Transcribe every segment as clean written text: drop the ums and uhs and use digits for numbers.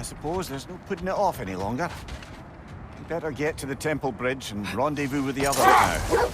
suppose there's no putting it off any longer. We better get to the temple bridge and rendezvous with the others now.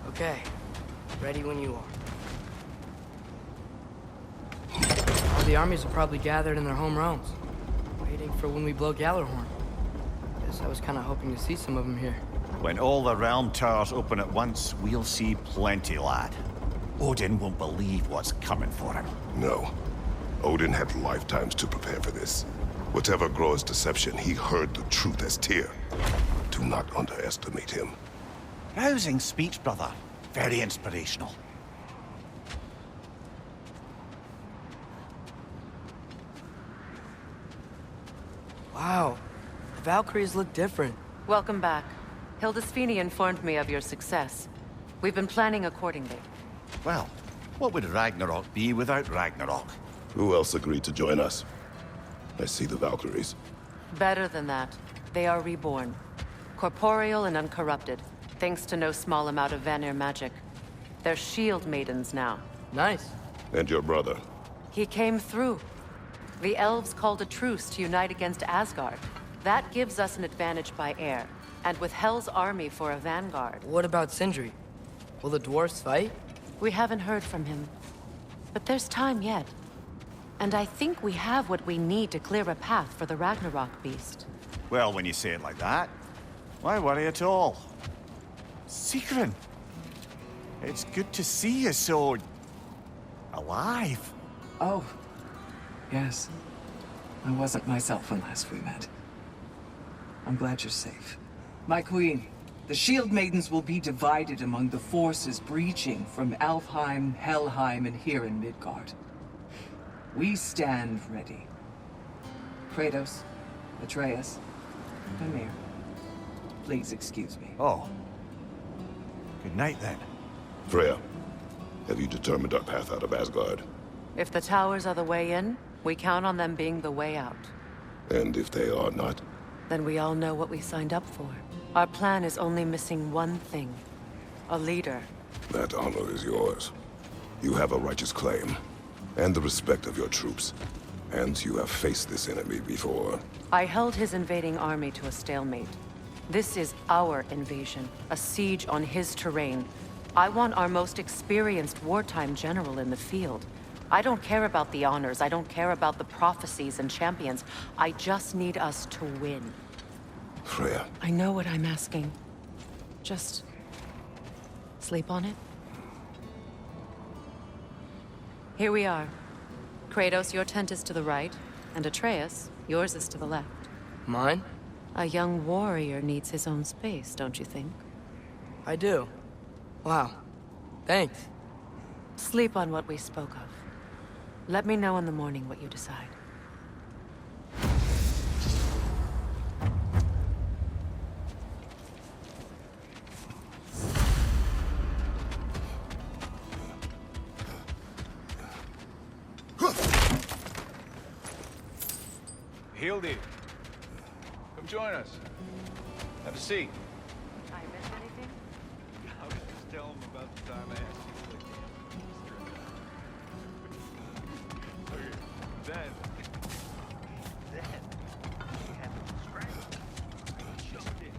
Okay, ready when you are. All the armies are probably gathered in their home realms, waiting for when we blow Gallarhorn. Guess I was kind of hoping to see some of them here. When all the realm towers open at once, we'll see plenty, lad. Odin won't believe what's coming for him. No. Odin had lifetimes to prepare for this. Whatever Groa's deception, he heard the truth as Tyr. Do not underestimate him. Rousing speech, brother. Very inspirational. Wow, the Valkyries look different. Welcome back. Hildisfini informed me of your success. We've been planning accordingly. Well, what would Ragnarok be without Ragnarok? Who else agreed to join us? I see the Valkyries. Better than that. They are reborn. Corporeal and uncorrupted, thanks to no small amount of Vanir magic. They're shield maidens now. Nice. And your brother. He came through. The elves called a truce to unite against Asgard. That gives us an advantage by air, and with Hel's army for a vanguard. What about Sindri? Will the dwarves fight? We haven't heard from him. But there's time yet. And I think we have what we need to clear a path for the Ragnarok beast. Well, when you say it like that, why worry at all? Sigrun! It's good to see you so... alive. Oh, yes. I wasn't myself when last we met. I'm glad you're safe. My queen, the Shield Maidens will be divided among the forces breaching from Alfheim, Helheim, and here in Midgard. We stand ready. Kratos, Atreus, Mimir, please excuse me. Oh. Good night, then. Freya, have you determined our path out of Asgard? If the towers are the way in, we count on them being the way out. And if they are not? Then we all know what we signed up for. Our plan is only missing one thing. A leader. That honor is yours. You have a righteous claim, and the respect of your troops. And you have faced this enemy before. I held his invading army to a stalemate. This is our invasion, a siege on his terrain. I want our most experienced wartime general in the field. I don't care about the honors, I don't care about the prophecies and champions. I just need us to win. Freya. I know what I'm asking. Just... sleep on it? Here we are. Kratos, your tent is to the right, and Atreus, yours is to the left. Mine? A young warrior needs his own space, don't you think? I do. Wow. Thanks. Sleep on what we spoke of. Let me know in the morning what you decide. Hildy, come join us. Have a seat. I missed anything? I was just telling them about the time I asked you to play dance. Then we had to scramble. I jumped in.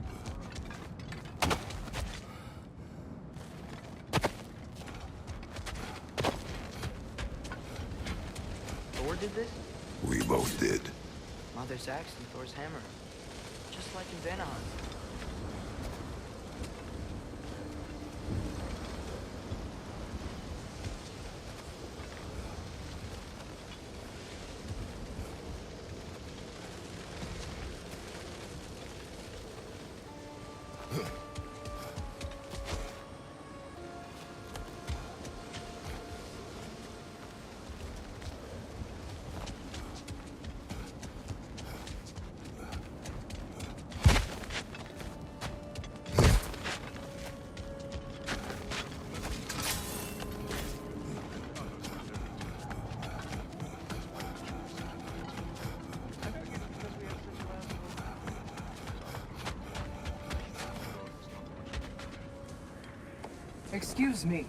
Thor did this? We both did. Mother's axe and Thor's hammer. Just like in Vanaheim. Excuse me.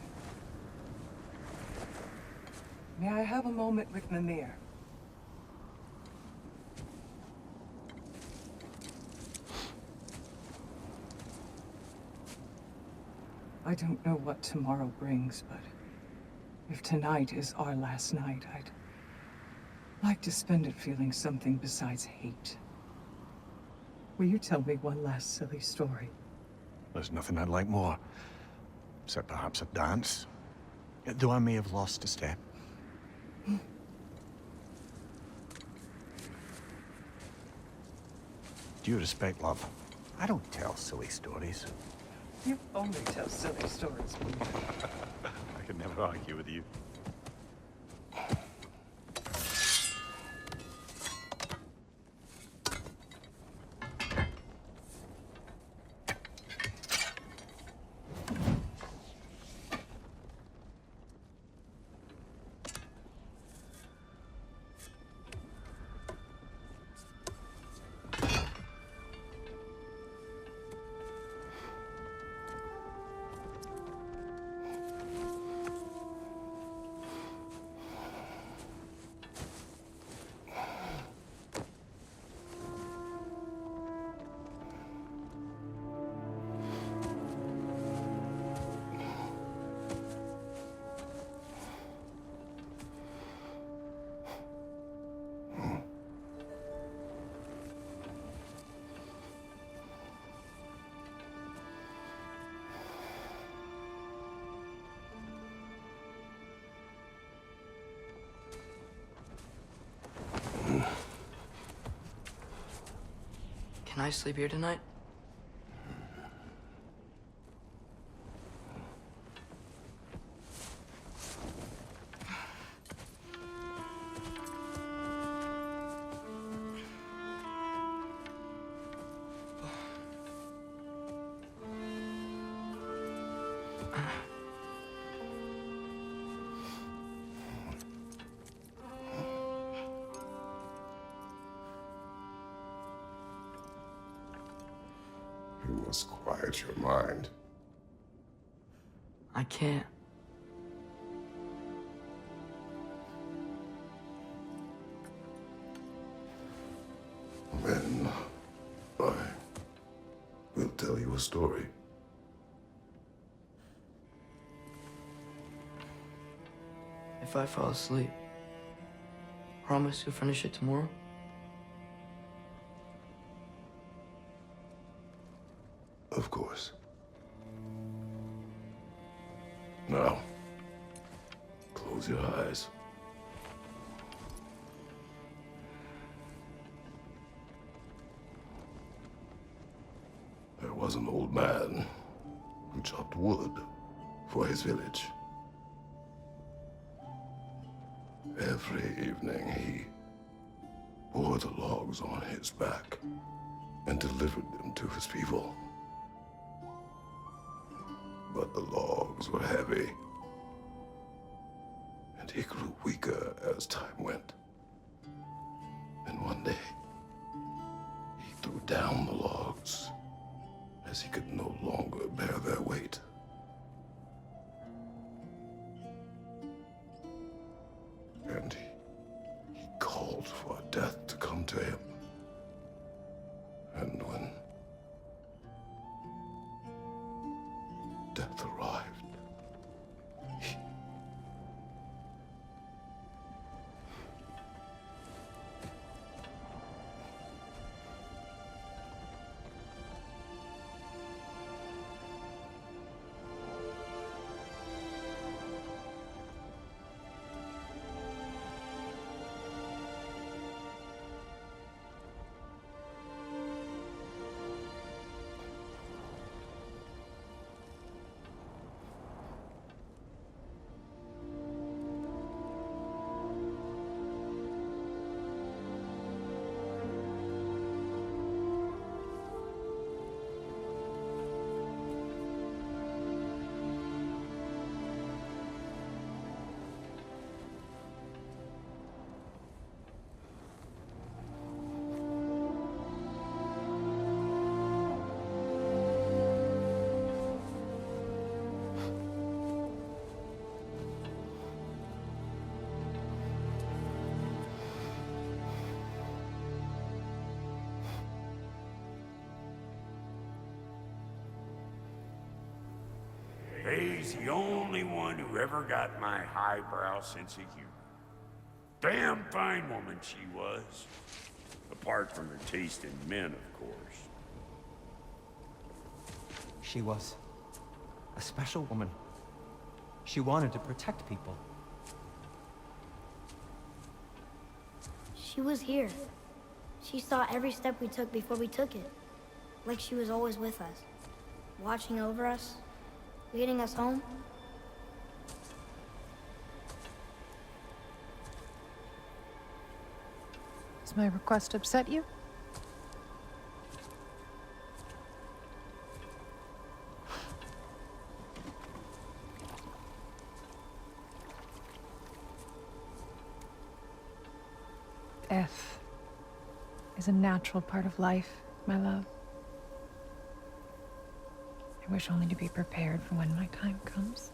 May I have a moment with Mimir? I don't know what tomorrow brings, but if tonight is our last night, I'd like to spend it feeling something besides hate. Will you tell me one last silly story? There's nothing I'd like more. Except perhaps a dance. Though I may have lost a step. Due respect, love, I don't tell silly stories. You only tell silly stories. I could never argue with you. Can I sleep here tonight? You must quiet your mind. I can't. Then I will tell you a story. If I fall asleep, promise you'll finish it tomorrow? Of course. Now, close your eyes. There was an old man who chopped wood for his village. Every evening he bore the logs on his back and delivered them to his people. But the logs were heavy, and he grew weaker as time went. And one day, he threw down the logs as he could no longer bear their weight. And he called for death to come to him. And when death arrived, Faye's the only one who ever got my highbrow sense of humor. Damn fine woman she was. Apart from her taste in men, of course. She was a special woman. She wanted to protect people. She was here. She saw every step we took before we took it. Like she was always with us. Watching over us. Leading us home. Does my request upset you? Death is a natural part of life, my love. I wish only to be prepared for when my time comes.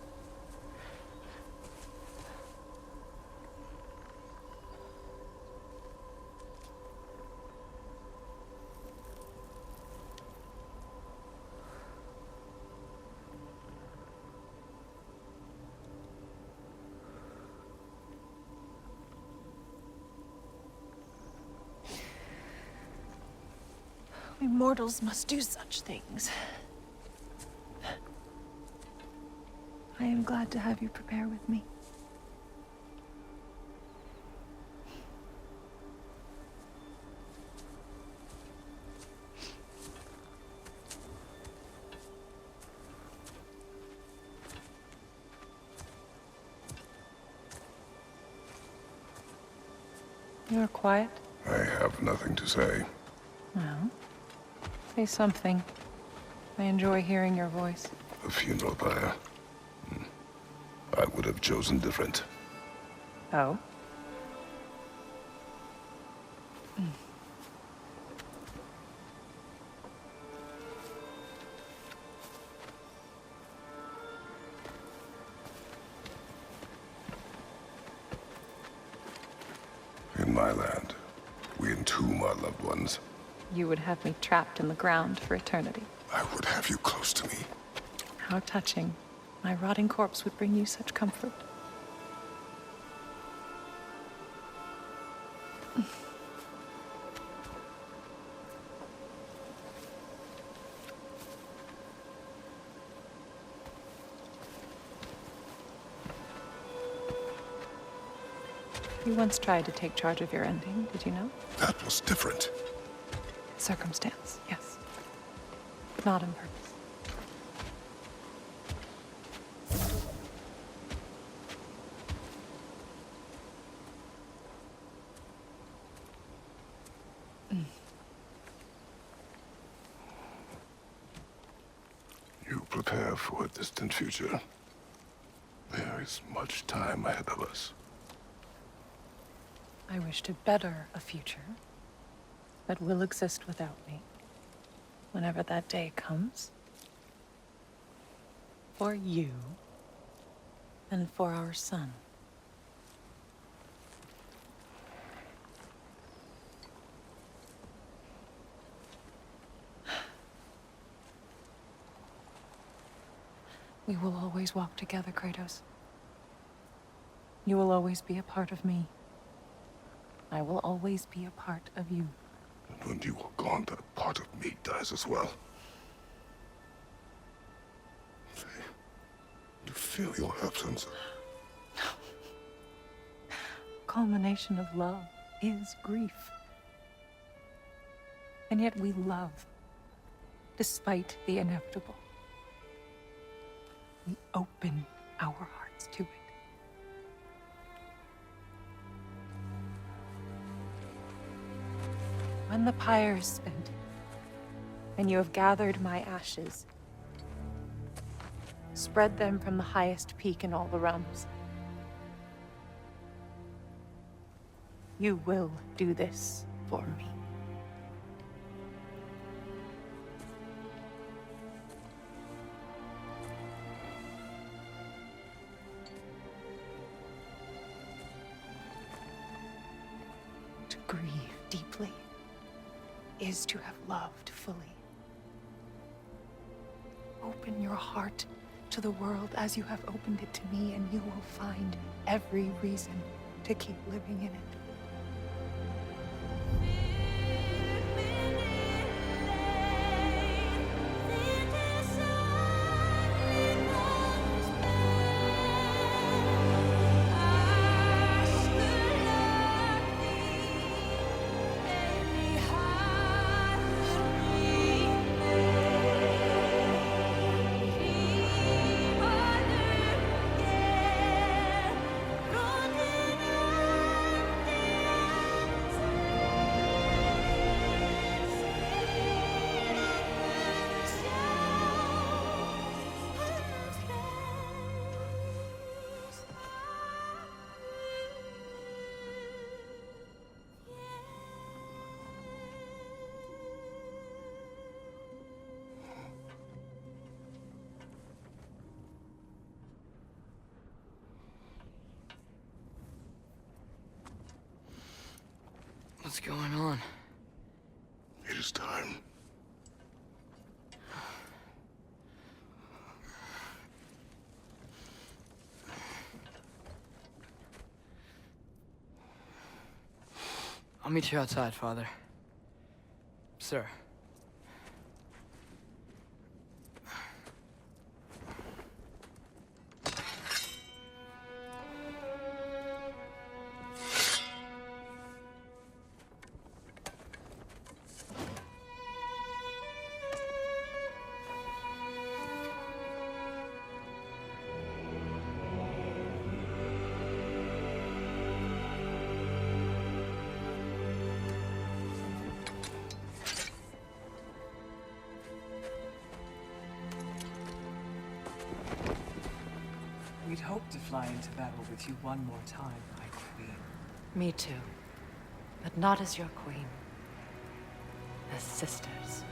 We mortals must do such things. I am glad to have you prepare with me. You are quiet? I have nothing to say. Well, say something. I enjoy hearing your voice. A funeral pyre. I would have chosen different. Oh? In my land, we entomb our loved ones. You would have me trapped in the ground for eternity. I would have you close to me. How touching. My rotting corpse would bring you such comfort. You once tried to take charge of your ending, did you know? That was different. Circumstance, yes. Not on purpose. You prepare for a distant future. There is much time ahead of us. I wish to better a future that will exist without me, whenever that day comes. For you, and for our son. We will always walk together, Kratos. You will always be a part of me. I will always be a part of you. And when you are gone, that part of me dies as well. You feel your absence. Culmination of love is grief. And yet we love, despite the inevitable. We open our hearts to it. When the pyre is spent, and you have gathered my ashes, spread them from the highest peak in all the realms. You will do this for me. To grieve deeply is to have loved fully. Open your heart to the world as you have opened it to me, and you will find every reason to keep living in it. What's going on? It is time. I'll meet you outside, Father. Sir. We'd hoped to fly into battle with you one more time, my queen. Me too. But not as your queen. As sisters.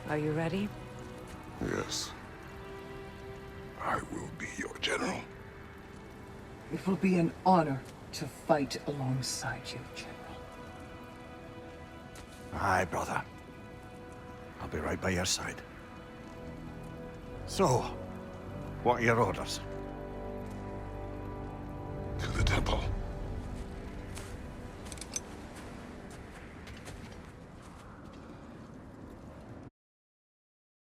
Are you ready? Yes. I will be your general. It will be an honor to fight alongside you, General. Aye, brother. I'll be right by your side. So, what are your orders?